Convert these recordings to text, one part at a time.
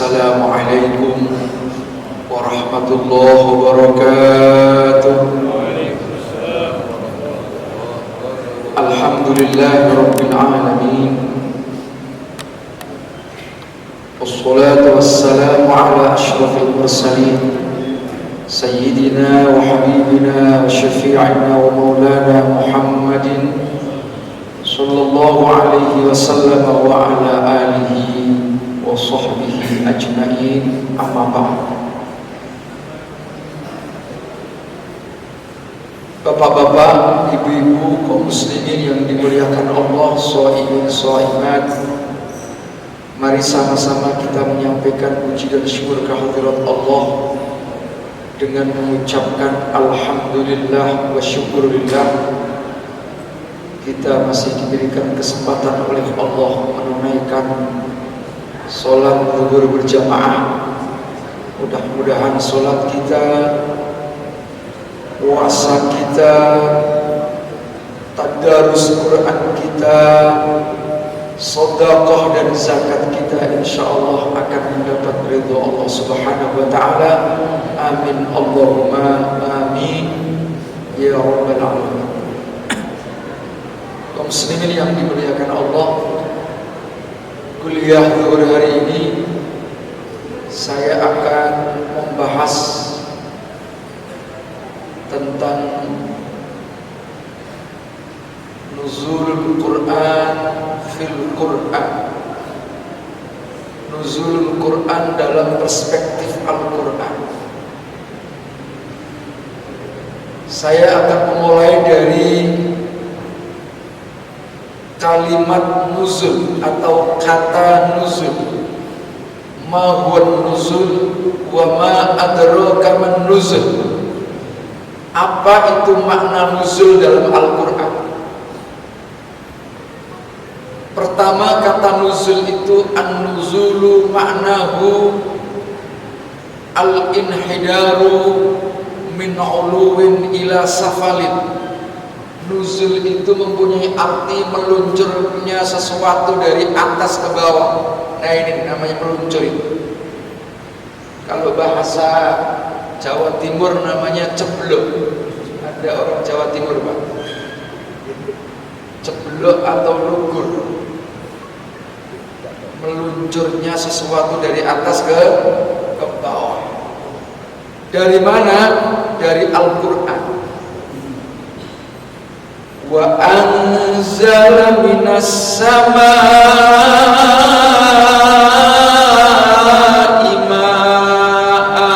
Assalamualaikum warahmatullahi wabarakatuh. Alhamdulillahi rabbil alamin. Wassalatu wassalamu ala asyrafil mursalin sayyidina wa habibina wa syafi'ina wa maulana Muhammadin sallallahu alaihi wasallam wa ala alihi wa sahbihi ajma'in, amma ba'd. Bapak-bapak, ibu-ibu, kaum muslimin yang dimuliakan Allah, shaimin shaimat, mari sama-sama kita menyampaikan puji dan syukur kehadirat Allah dengan mengucapkan alhamdulillah wa syukurillah. Kita masih diberikan kesempatan oleh Allah menunaikan sholat zuhur berjamaah. Mudah-mudahan sholat kita, puasa kita, tadarus Quran kita, sedekah dan zakat kita insyaallah akan mendapat ridha Allah Subhanahu wa taala. Amin Allahumma amin ya rabbal alamin. Kaum muslimin yang dimuliakan Allah, kuliah zuhur hari ini saya akan membahas tentang nuzulul Quran fil Quran. Nuzulul Quran dalam perspektif Al-Quran. Saya akan memulai dari kalimat nuzul atau kata nuzul. Ma huwa nuzul wa ma adraka man nuzul. Apa itu makna nuzul dalam Al-Quran? Pertama, kata nuzul itu an-nuzulu maknahu al-inhidaru min uluwin ila safalin. Nuzul itu mempunyai arti meluncurnya sesuatu dari atas ke bawah. Nah, ini namanya meluncur itu. Kalau bahasa Jawa Timur namanya ceblok. Ada orang Jawa Timur, Pak. Ceblok atau lugur. Meluncurnya sesuatu dari atas ke bawah. Dari mana? Dari Al-Quran. Wa anzala minas samaa'i ma'a.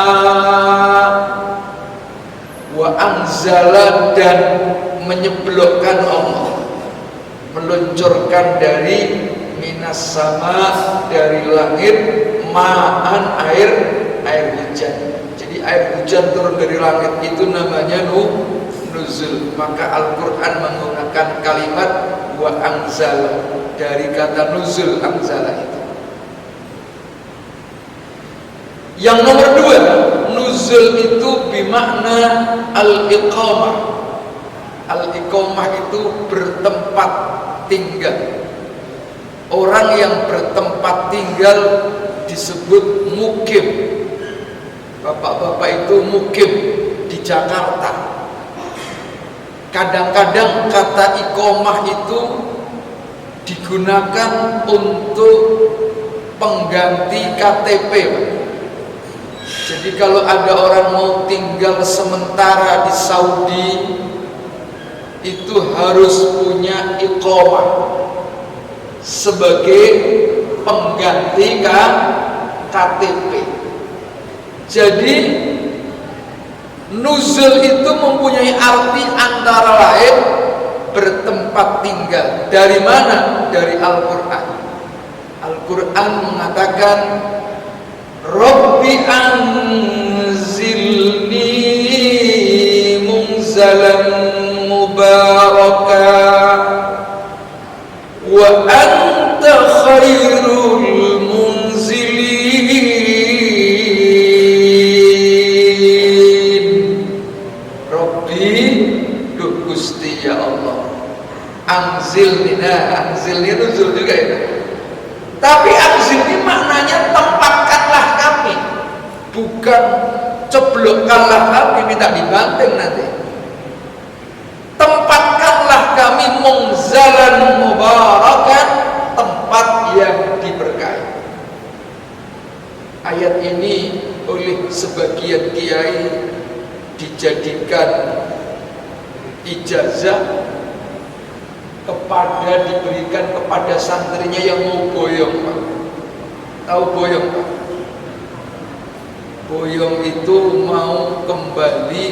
Wa anzala, dan menyeblokkan Allah, meluncurkan dari minas sama, dari langit, ma'an, air hujan. Jadi air hujan turun dari langit itu namanya nuzul. Maka Al-Quran menggunakan kalimat wa anzala dari kata nuzul, anzala itu. Yang nomor dua, nuzul itu bimakna al-iqamah. Al-iqamah itu bertempat tinggal. Orang yang bertempat tinggal disebut mukim. Bapak-bapak itu mukim di Jakarta. Kadang-kadang kata iqamah itu digunakan untuk pengganti KTP. Jadi kalau ada orang mau tinggal sementara di Saudi, itu harus punya iqamah sebagai pengganti KTP. Jadi nuzul itu mempunyai arti antara lain bertempat tinggal. Dari mana? Dari Al-Quran. Al-Quran mengatakan Rabbi anzilni munzalan mubaraka wa anta khairul munzilin. Rabbi, duh Gusti ya Allah, anzilni. Nah, anzilni nuzul juga itu. Tapi anzilni maknanya tempatkanlah bukan ceblokkanlah kami minta dibanting nanti. Tempatkanlah kami mungzalan mubarakan, tempat yang diberkahi. Ayat ini oleh sebagian kiai dijadikan ijazah diberikan kepada santrinya yang mau boyong, Pak. Tahu boyong, Pak? Boyong itu mau kembali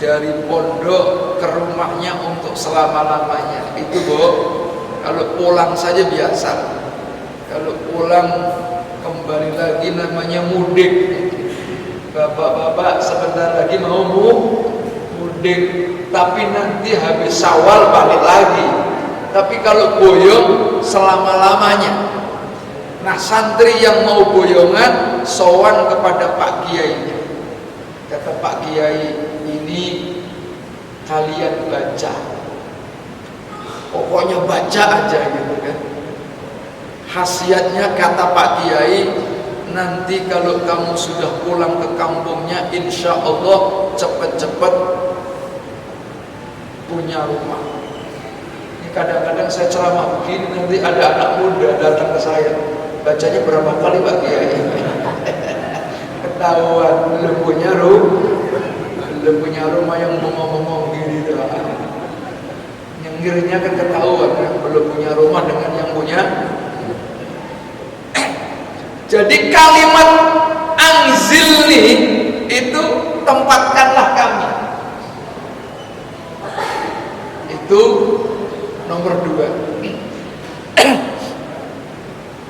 dari pondok ke rumahnya untuk selama-lamanya. Itu, Bu. Kalau pulang saja biasa. Kalau pulang kembali lagi namanya mudik. Bapak-bapak sebentar lagi mau mudik, tapi nanti habis Syawal balik lagi. Tapi kalau boyong selama-lamanya. Nah, santri yang mau boyongan sowan kepada Pak Kiainya. Kata Pak Kiai, ini kalian baca, pokoknya baca aja gitu kan. Khasiatnya kata Pak Kiai, nanti kalau kamu sudah pulang ke kampungnya, insya Allah cepat-cepat punya rumah. Ini kadang-kadang saya ceramah begini, nanti ada anak muda datang ke saya, bacanya berapa kali Pak Kiai? Ketahuan belum punya rumah yang ngomong-ngomong gini tuh. Nyengirnya kan ketahuan ya, belum punya rumah dengan yang punya. Jadi kalimat anzilni itu tempatkanlah kami. Itu nomor 2.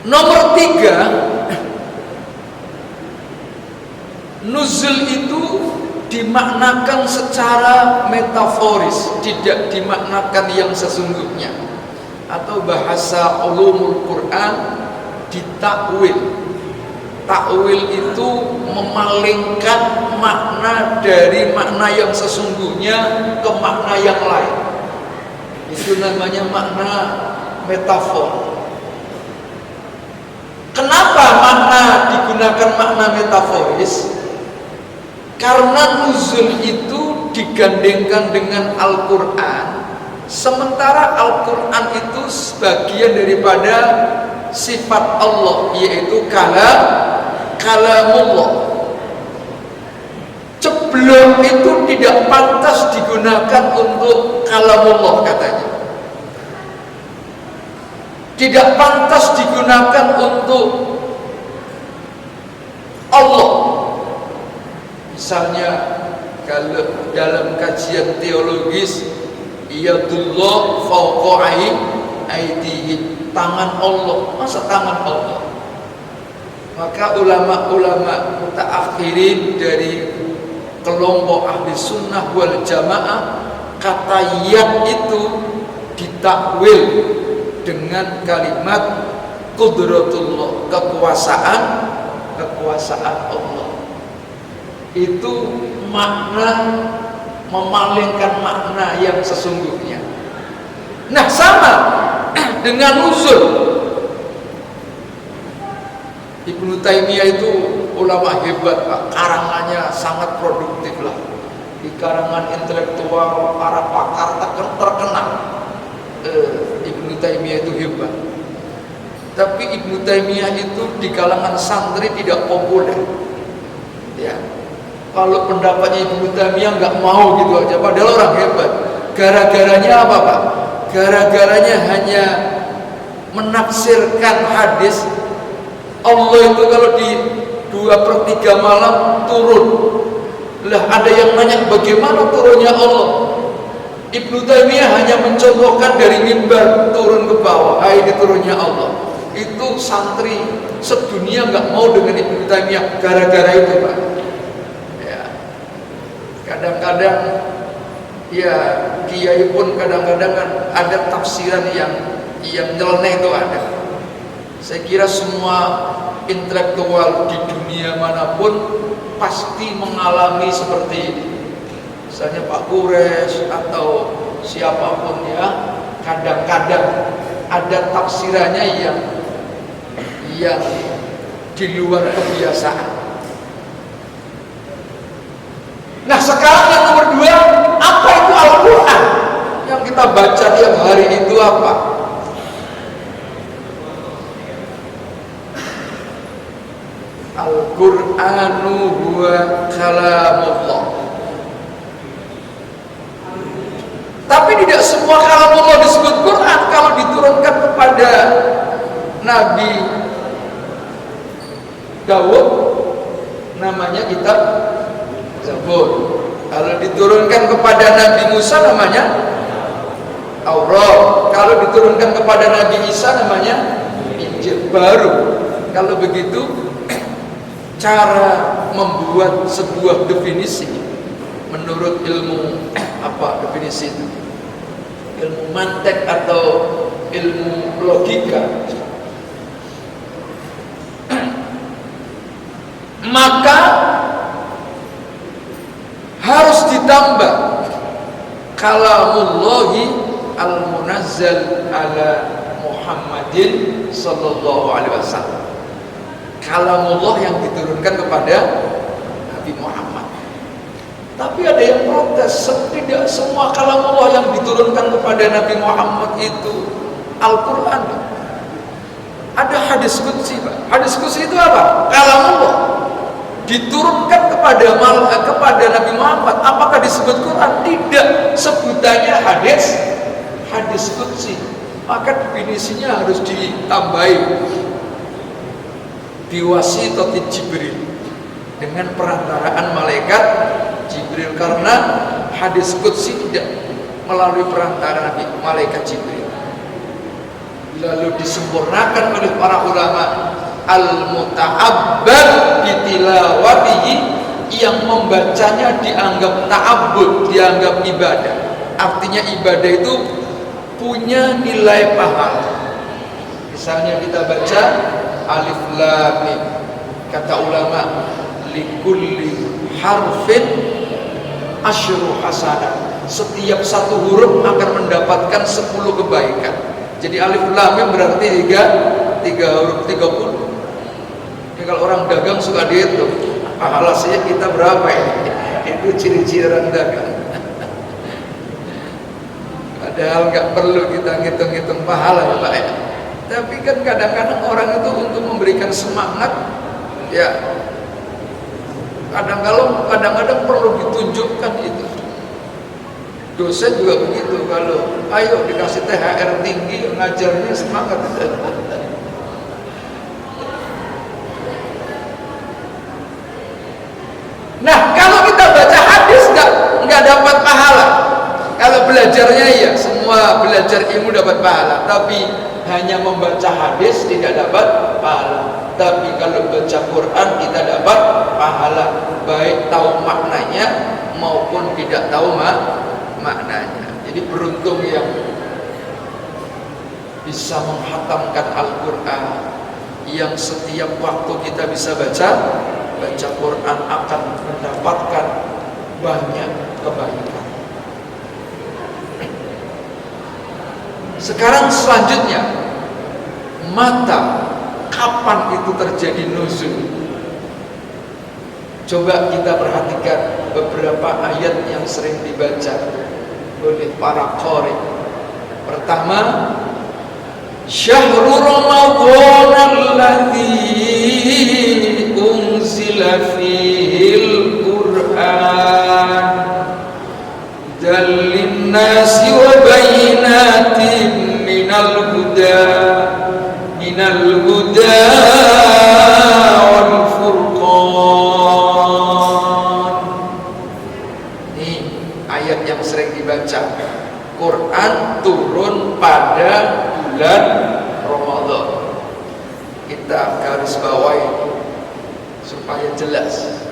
Nomor 3, nuzul itu dimaknakan secara metaforis, tidak dimaknakan yang sesungguhnya. Atau bahasa ulumul Quran, ditakwil. Takwil itu memalingkan makna dari makna yang sesungguhnya ke makna yang lain. Itu namanya makna metafor. Kenapa makna digunakan makna metaforis? Karena nuzul itu digandengkan dengan Al-Quran, sementara Al-Quran itu sebagian daripada sifat Allah, yaitu kalamullah. Ceblok itu tidak pantas digunakan untuk kalamullah katanya. Tidak pantas digunakan untuk Allah. Misalnya kalau dalam kajian teologis, yadullah fawqa aydihim, tangan Allah. Masa tangan Allah? Maka ulama-ulama mutaakhirin dari kelompok ahli sunnah wal jamaah, kata yad itu ditakwil dengan kalimat qudratullah, kekuasaan Allah. Itu makna memalingkan makna yang sesungguhnya. Nah, sama dengan nuzul. Ibnu Taimiyah itu ulama hebat, Pak. Karangannya sangat produktif lah. Di karangan intelektual, para pakar terkenal. Ibnu Taimiyah itu hebat. Tapi Ibnu Taimiyah itu di kalangan santri tidak populer. Ya. Kalau pendapatnya Ibnu Taimiyah nggak mau gitu aja, padahal orang hebat. Gara-garanya apa, Pak? Gara-garanya hanya menafsirkan hadis Allah itu kalau di 2/3 malam turun. Lah ada yang nanya bagaimana turunnya Allah? Ibnu Taimiyah hanya mencontohkan dari mimbar turun ke bawah. Ini turunnya Allah. Itu santri sedunia nggak mau dengan Ibnu Taimiyah gara-gara itu, Pak. Ya. Kadang-kadang ya kiai pun kadang-kadang kan ada tafsiran yang nyeleneh itu ada. Saya kira semua intelektual di dunia manapun pasti mengalami seperti ini. Misalnya Pak Quraisy atau siapapun ya, kadang-kadang ada tafsirannya yang di luar kebiasaan. sekarang yang nomor 2, apa itu Al-Quran? Yang kita baca tiap hari itu apa? Al-Qur'anu huwa kalamullah. Tapi tidak semua kalamullah disebut Quran. Kalau diturunkan kepada Nabi Daud, namanya kitab Zabur. Kalau diturunkan kepada Nabi Musa, namanya Taurat. Kalau diturunkan kepada Nabi Isa, namanya Injil. Baru kalau begitu cara membuat sebuah definisi menurut ilmu apa definisi itu? Ilmu mantek atau ilmu logika. Maka harus ditambah kalamullahi al-munazzal ala Muhammadin sallallahu alaihi wasallam. Kalamullah yang diturunkan kepada Nabi Muhammad. Tapi ada yang protes, tidak semua kalamullah yang diturunkan kepada Nabi Muhammad itu Al-Quran. Ada hadis qudsi, Pak. Hadis qudsi itu apa? Kalamullah diturunkan kepada Nabi Muhammad. Apakah disebut Quran? Tidak, sebutannya hadis qudsi. Maka definisinya harus ditambahi biwasitati Jibril, dengan perantaraan malaikat Jibril, karena hadis qudsi tidak melalui perantara malaikat Jibril. Lalu disempurnakan oleh para ulama, al-muta'abbad bitilawatihi, yang membacanya dianggap ta'abbud, dianggap ibadah. Artinya ibadah itu punya nilai pahala. Misalnya kita baca Alif Lam Mim, kata ulama, likulli harfin asyru hasanah. Setiap satu huruf akan mendapatkan 10 kebaikan. Jadi Alif Lam Mim berarti 3 huruf 30. Ini kalau orang dagang suka dihitung, pahala saya kita berapa ini? Itu ciri-ciri orang dagang. Padahal nggak perlu kita ngitung-ngitung pahala ya Pak ya. Tapi kan kadang-kadang orang itu untuk memberikan semangat, ya kadang-kadang perlu ditunjukkan itu. Dosen juga begitu, kalau ayo dikasih THR tinggi, ngajarnya semangat. Nah, kalau kita baca hadis nggak dapat pahala. Kalau belajarnya ya semua belajar ilmu dapat pahala, tapi hanya membaca hadis tidak dapat pahala. Tapi kalau baca Quran kita dapat pahala, baik tahu maknanya maupun tidak tahu maknanya. Jadi beruntung yang bisa menghatamkan Al-Quran, yang setiap waktu kita bisa baca Quran akan mendapatkan banyak kebaikan. Sekarang selanjutnya, mata kapan itu terjadi nuzul? Coba kita perhatikan beberapa ayat yang sering dibaca oleh para qari. Pertama, syahrul ramadhan alladzi unzila fihil Qur'an dalin nasi wa bayyinatin minal huda wal furqan. Ini ayat yang sering dibaca. Quran turun pada bulan Ramadan. Kita garis bawahi supaya jelas.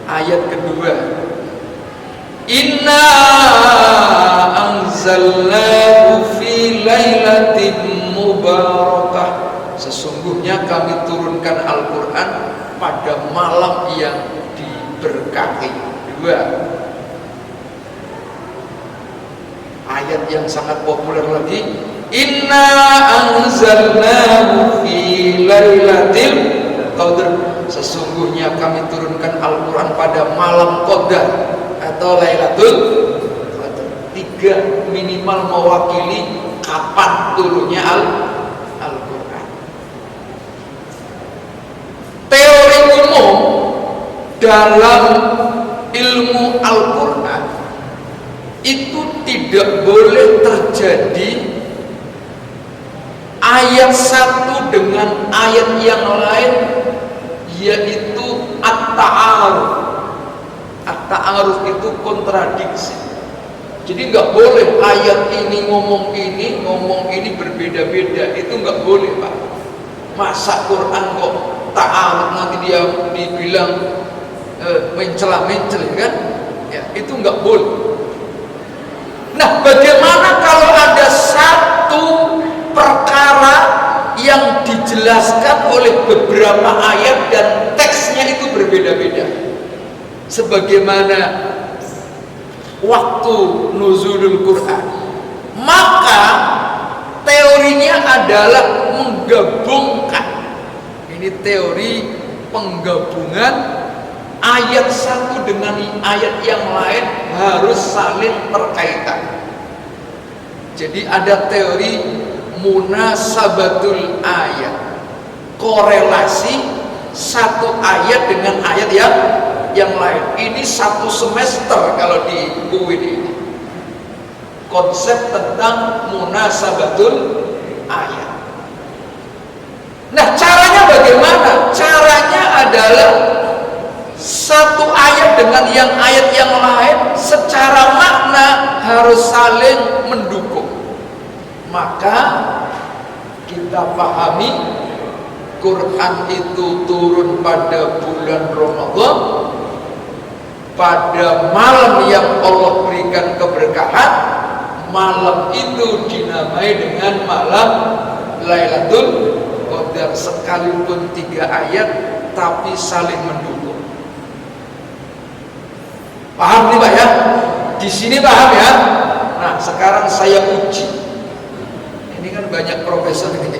Ayat kedua, inna anzalnahu fi lailatin mubarakah. Sesungguhnya kami turunkan Al-Quran pada malam yang diberkahi. Dua ayat yang sangat populer lagi, inna anzalnahu fi lailatul qadr. sesungguhnya kami turunkan Al-Quran pada malam Qadar atau Lailatul Qadar. 3 minimal mewakili kapan turunnya Al-Quran. Teori umum dalam ilmu Al-Quran itu tidak boleh terjadi ayat satu dengan ayat yang lain, yaitu at-ta'aruf. At-ta'aruf itu kontradiksi. Jadi nggak boleh ayat ini ngomong ini berbeda-beda. Itu nggak boleh, Pak. Masa Quran kok ta'aruf nanti dia dibilang mencela-mencela, kan? Ya, itu nggak boleh. Nah, bagaimana kalau ada satu perkara yang dijelaskan oleh beberapa ayat dan teksnya itu berbeda-beda? Sebagaimana waktu nuzulul Quran, maka teorinya adalah menggabungkan. Ini teori penggabungan ayat satu dengan ayat yang lain harus saling terkaitan. Jadi ada teori munasabatul ayat, korelasi satu ayat dengan ayat yang lain. Ini satu semester kalau di UIN ini, konsep tentang munasabatul ayat. Nah, caranya bagaimana? Caranya adalah satu ayat dengan ayat yang lain secara makna harus saling mendukung. Maka kita pahami Quran itu turun pada bulan Ramadan, pada malam yang Allah berikan keberkahan. Malam itu dinamai dengan malam Lailatul Qadar, sekalipun 3 ayat tapi saling mendukung. Paham nih Pak ya? Di sini paham ya? Nah, sekarang saya uji. Ini kan banyak profesor ini.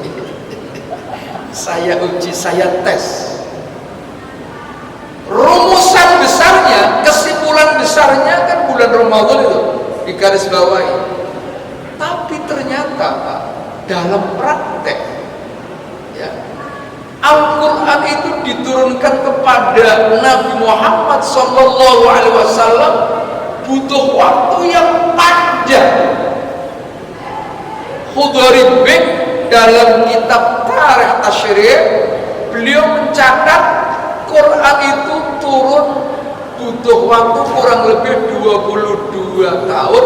Saya uji, saya tes. Rumusan besarnya, kesimpulan besarnya kan bulan Ramadan itu digarisbawahi. Tapi ternyata Pak, dalam praktek ya, Al-Quran itu diturunkan kepada Nabi Muhammad SAW butuh waktu yang panjang. Khudari bin dalam kitab Tarikh Tasyri' beliau mencatat Quran itu turun butuh waktu kurang lebih 22 tahun,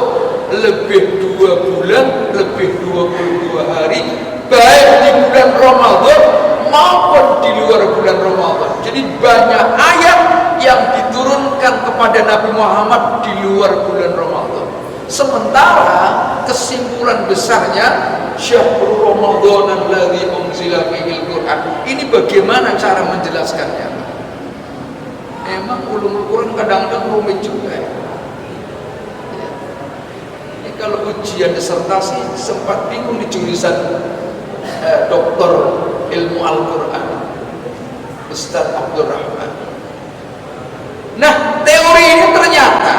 lebih 2 bulan, lebih 22 hari, baik di bulan Ramadan maupun di luar bulan Ramadan. Jadi banyak ayat yang diturunkan kepada Nabi Muhammad di luar bulan Ramadan. Sementara kesimpulan besarnya Syahrul Ramadan alladzi unzila fihil Quran. Ini bagaimana cara menjelaskannya? Emang ulumul Quran kadang-kadang rumit juga ya. Ini kalau ujian disertasi sempat bingung di jurusan doktor ilmu Al-Quran, Ustaz Abdul Rahman. Nah, teori ini ternyata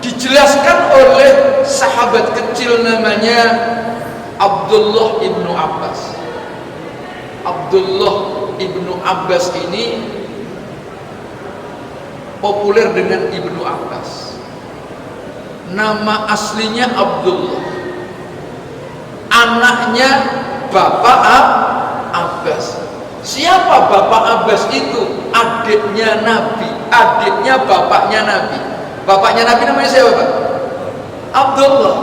dijelaskan oleh sahabat kecil namanya Abdullah ibnu Abbas. Abdullah ibnu Abbas ini populer dengan Ibnu Abbas. Nama aslinya Abdullah, anaknya Bapak Abbas. Siapa Bapak Abbas itu? Adiknya Nabi, adiknya bapaknya Nabi. Bapaknya Nabi namanya siapa Pak? Abdullah.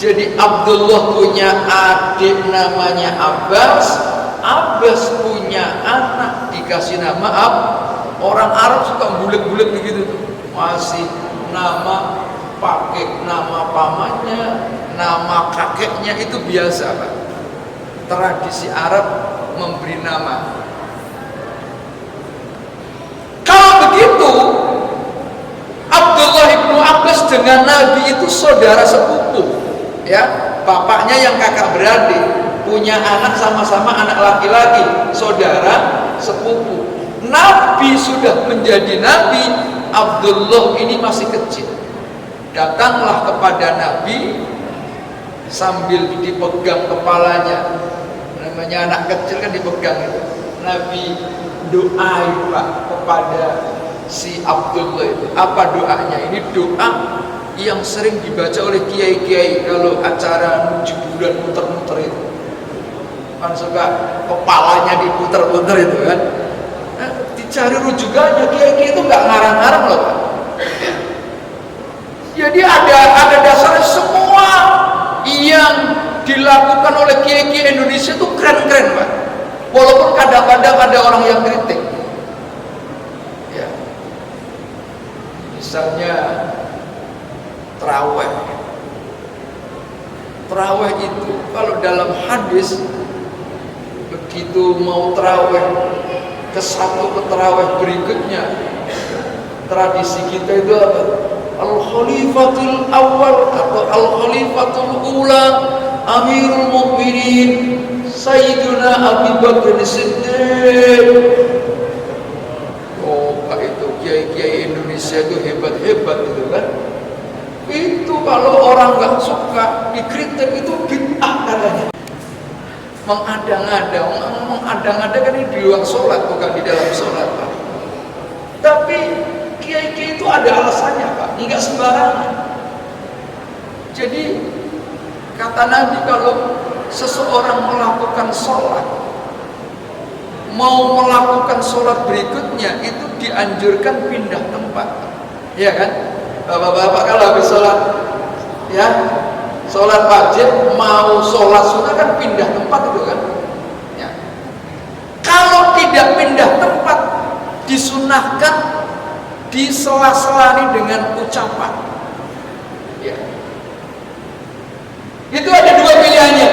Jadi Abdullah punya adik namanya Abbas, Abbas punya anak dikasih nama Orang Arab suka bulet-bulet begitu tuh. Masih nama, pakai nama pamannya, nama kakeknya, itu biasa Pak. Tradisi Arab memberi nama. Kalau begitu, Abdullah ibnu Abbas dengan Nabi itu saudara sepupu, ya. Bapaknya yang kakak beradik, punya anak sama-sama anak laki-laki, saudara. sepupu. Nabi sudah menjadi nabi, Abdullah ini masih kecil. Datanglah kepada Nabi sambil dipegang kepalanya. Namanya anak kecil kan dipegang itu. Nabi doain Pak kepada si Abdullah itu. Apa doanya? Ini doa yang sering dibaca oleh kiai-kiai kalau acara 7 bulan muter-muter itu. Kan suka kepalanya diputer-puter itu kan. Nah, dicari rujukannya, kiai-kiai itu nggak ngarang-ngarang loh Pak. Jadi ada dasarnya. Semua yang dilakukan oleh kiai-kiai Indonesia itu keren-keren Pak. Walaupun kadang-kadang ada orang yang kritik. Ya. Misalnya terawih. Terawih itu kalau dalam hadis begitu mau terawih ke terawih berikutnya, tradisi kita itu apa? Al-Khalifatul Awal atau Al-Khalifatul Ula Amirul Mukminin Sayyiduna Abu Bakar As-Siddiq. Oh, Pak, itu kiai-kiai Indonesia itu hebat-hebat gitu kan. Itu kalau orang nggak suka dikritik itu bid'ah katanya. Mengada-ngada kan ini di luar sholat, bukan di dalam sholat Pak. Tapi kiai-kiai itu ada alasannya Pak, nggak sembarangan. Jadi kata Nabi kalau seseorang melakukan sholat, mau melakukan sholat berikutnya itu dianjurkan pindah tempat, ya kan? Bapak-bapak kalau habis sholat, ya sholat wajib mau sholat sunnah kan pindah tempat itu kan? Ya. Kalau tidak pindah tempat, disunahkan disela-selani dengan ucapan. Ya. Itu ada dua pilihannya.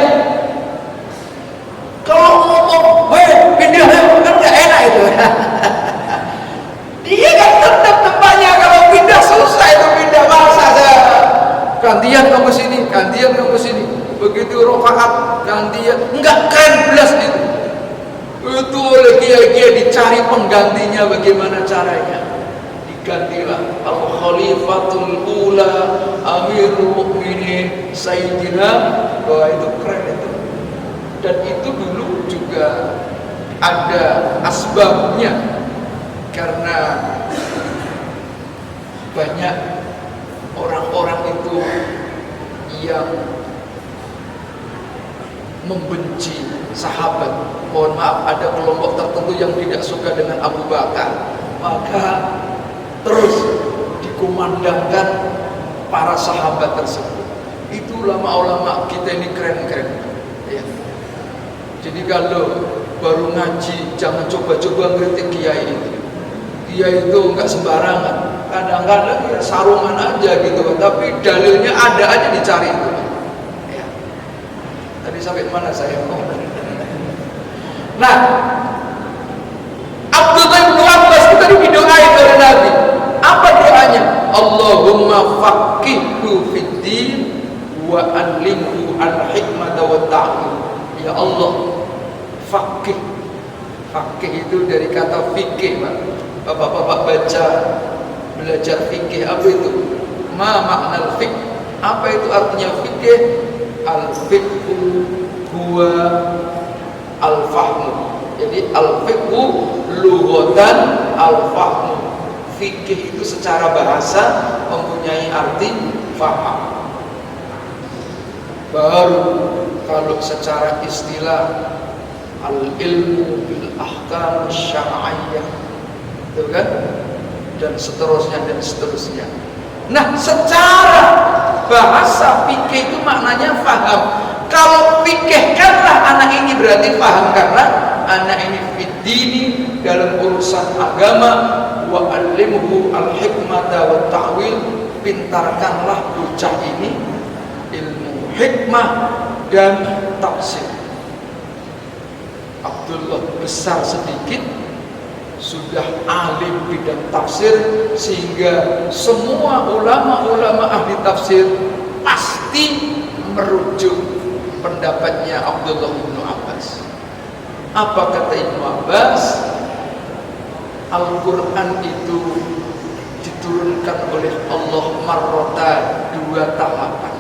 Kalau ngomong, pindah kan nggak enak itu. Dia kan tetap tempatnya. Kalau pindah selesai itu pindah, masa saya gantian kamu sini, gantian kamu sini. Begitu rokaat gantian, nggak keren belas itu. Itu oleh kiai-kiai dicari penggantinya, bagaimana caranya? Digantilah Al-Khalifatul Ula Amirul Mukminin Sayyidina. Bahwa itu keren itu. Dan itu dulu juga ada asbabnya, karena banyak orang-orang itu yang membenci sahabat. Mohon maaf, ada kelompok tertentu yang tidak suka dengan Abu Bakar, maka terus dikumandangkan para sahabat tersebut. Itu ulama-ulama kita ini keren-keren ya. Jadi kalau baru ngaji jangan coba-coba ngeritik kiai itu. Kiai itu enggak sembarangan. Kadang-kadang ya sarungan aja gitu, tapi dalilnya ada aja dicari itu. Ya. Tadi sampai mana saya? Nah, Abdullah bin Abbas itu tadi didoain oleh Nabi. Apa doanya? Allahumma faqihhu fid din wa allimhu al-hikmata wa ta'wil. Ya Allah, faqih. Faqih itu dari kata fikih, Pak. Bapak-bapak baca belajar fikih, apa itu? Ma makna al-fiqh? Apa itu artinya fikih? Al-fiqhu huwa al-fahmu. Jadi al-fiqhu lughatan al-fahmu. Fikih itu secara bahasa mempunyai arti faham. Baru kalau secara istilah al-ilmu bil ahkam syar'iyyah, itu kan? Dan seterusnya dan seterusnya. Nah, secara bahasa fikih itu maknanya faham. Kalau fikihkanlah anak ini berarti paham, karena anak ini fiddini dalam urusan agama, wa allimhu al-hikmata wa ta'wil, pintarkanlah bocah ini ilmu hikmah dan tafsir. Abdullah besar sedikit sudah alim bidang tafsir, sehingga semua ulama-ulama ahli tafsir pasti merujuk pendapatnya Abdullah bin Abbas. Apa kata Ibnu Abbas? Al-Quran itu diturunkan oleh Allah marratan, 2 tahapan.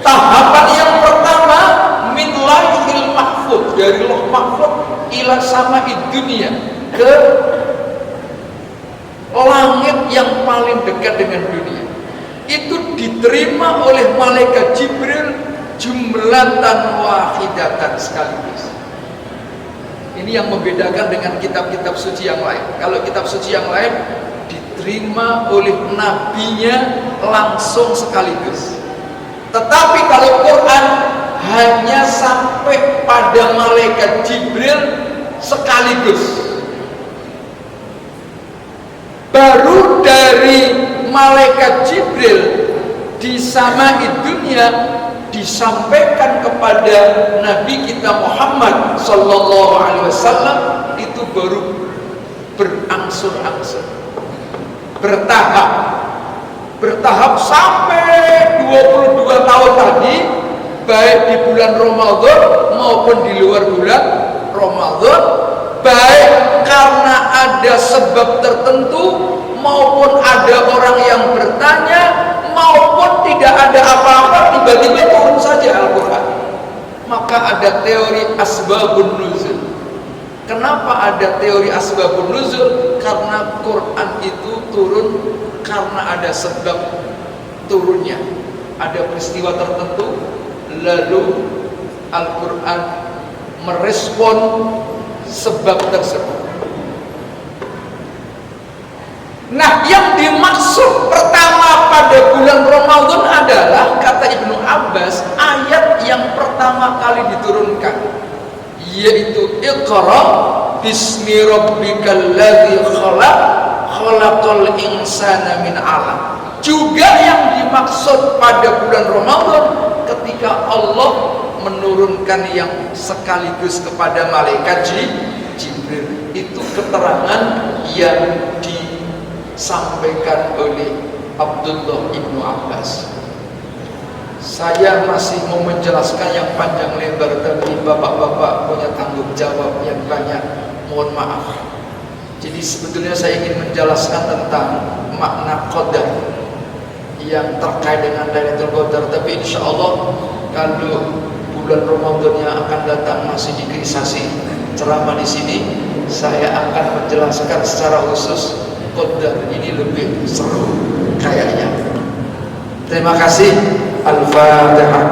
Tahapan yang pertama min laihil mahfud, dari loh mahfud ila sama'id dunia, ke langit yang paling dekat dengan dunia. Itu diterima oleh malaikat Jibril jumlatan wahidatan, sekaligus. Ini yang membedakan dengan kitab-kitab suci yang lain. Kalau kitab suci yang lain diterima oleh nabinya langsung sekaligus. Tetapi kalau Quran hanya sampai pada malaikat Jibril sekaligus. Baru dari malaikat Jibril di sama'id dunia disampaikan kepada Nabi kita Muhammad sallallahu alaihi wasallam, itu baru berangsur-angsur, bertahap sampai 22 tahun tadi, baik di bulan Ramadan maupun di luar bulan Ramadan, baik karena ada sebab tertentu maupun ada orang yang bertanya, maupun tidak ada apa-apa, tiba-tiba turun saja Al-Quran. Maka ada teori asbabun nuzul. Kenapa ada teori asbabun nuzul? Karena Quran itu turun karena ada sebab turunnya, ada peristiwa tertentu, lalu Al-Quran merespon sebab tersebut. Nah, yang dimaksud pertama pada bulan Ramadan adalah, kata Ibnu Abbas, ayat yang pertama kali diturunkan, yaitu Iqra bismi rabbikal ladzi khalaq khalaqal insana min 'alaq. Juga yang dimaksud pada bulan Ramadan ketika Allah menurunkan yang sekaligus kepada malaikat Jibril, itu keterangan yang disampaikan oleh Abdullah ibnu Abbas. Saya masih mau menjelaskan yang panjang lebar, tapi bapak-bapak punya tanggung jawab yang banyak, mohon maaf. Jadi sebetulnya saya ingin menjelaskan tentang makna qadar yang terkait dengan Lailatul Qadar, tapi insya Allah kalau bulan Ramadan yang akan datang masih dikrisasi ceramah di sini, saya akan menjelaskan secara khusus qadar ini, lebih seru kayaknya. Terima kasih. Al-Fatihah.